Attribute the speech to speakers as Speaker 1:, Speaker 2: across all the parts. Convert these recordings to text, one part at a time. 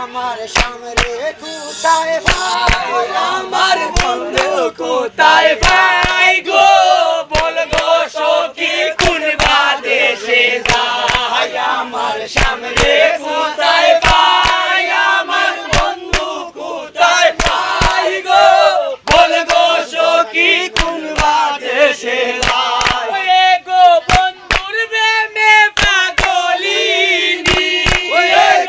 Speaker 1: আমার সামনে কোথায় ভাই
Speaker 2: আমার বন্ধু কোথায় ভাই গো বল গো সখী কোন বাদেশে যায় আমার সামনে কোথায় ভাই আমার বন্ধু কোথায় ভাই গো বল গো সখী কোন বাদেশে যায় গো বন্ধুর প্রেমে পাগলিনী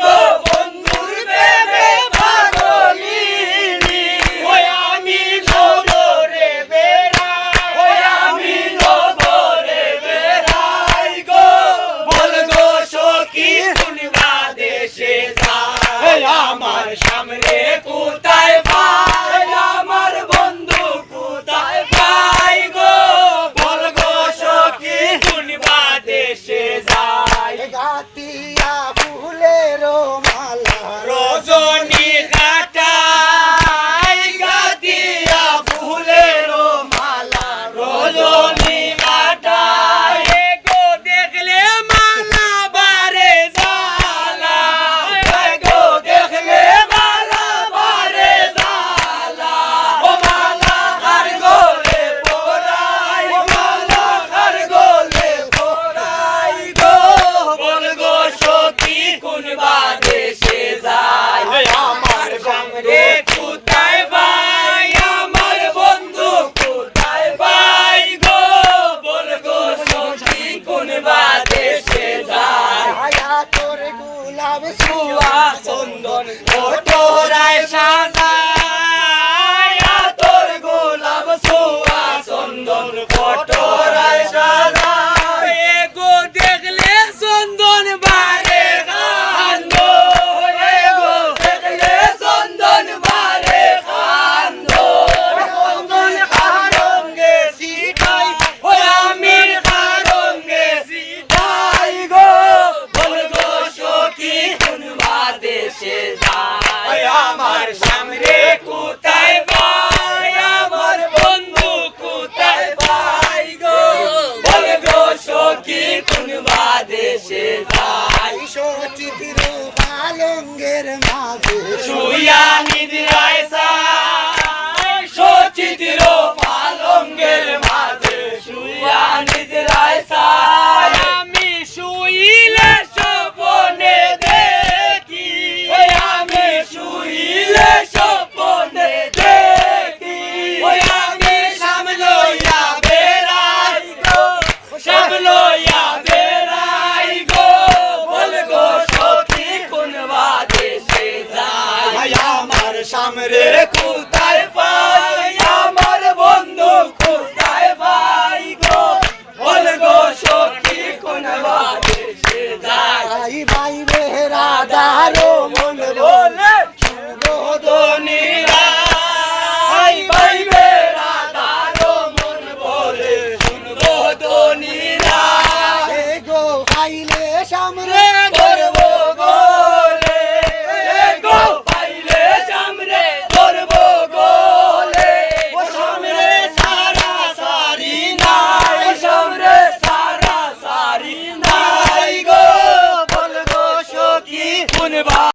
Speaker 2: গো বন্ধুর প্রেমে পাগলিনী ওই আমি নগরে বেড়াই আমি নগরে বেড়াই গো বল গো সখী কোন বাদেশে যায় আমার সামনে কোথায় ভাই আমার বন্ধু কোথায় ভাই গো বল গো সখী কোন বাদেশে যায়
Speaker 1: গাতিয়া ফুলের মালা
Speaker 2: রজনী ঘাটাই গাতিয়া ফুলের মালা রজনী ঘাটাই গো দেখলে মালা বারে জালা গো দেখলে মালা বারে জালা ও মালা হার গোলে পরাই মালা হার গোলে পরাই গো বল গো সখী কোন বাদেশে যায় আমার সামনে কোথায় ভাই আমার বন্ধু কোথায় ভাই গো বল গো সখী কোন বাদেশে যায়
Speaker 1: ছায়া তোর গোলাপ
Speaker 2: সুয়া চন্দন ফটোরায় সাজায় তোর গোলাপ সুয়া চন্দন ফটোরায় সাজায় গো দেখলে চন্দন বারে কান্দ গো দেখলে চন্দন বারে কান্দ চন্দন কারঙ্গে সিটাই ওই আমি কারঙ্গে সিটাই গো বল গো সখী কোন বাদেশে যায় আমার সামনে কোথায় ভাই আমার বন্ধু কোথায় ভাই গো বল গো সখী কোন বাদেশে যায়
Speaker 1: সচিত্র পালঙ্গের মাঝে
Speaker 2: শুইয়া নিদ্রায় যায় সচিত্র পালঙ্গের মাঝে শুইয়া নিদ্রায় যায় আমি শুইলে স্বপ্নে দেখি ওই আমি শুইলে স্বপ্নে দেখি ওই আমি সামলইয়া বেড়াই গো সামলইয়া বেড়াই গো বল গো সখী কোন বাদেশে যায় আমার সামনে কোথায় ভাই আমার বন্ধু কোথায় ভাই গো বল গো সখী কোন বাদেশে যায়
Speaker 1: ভাই ভাই রে রাধার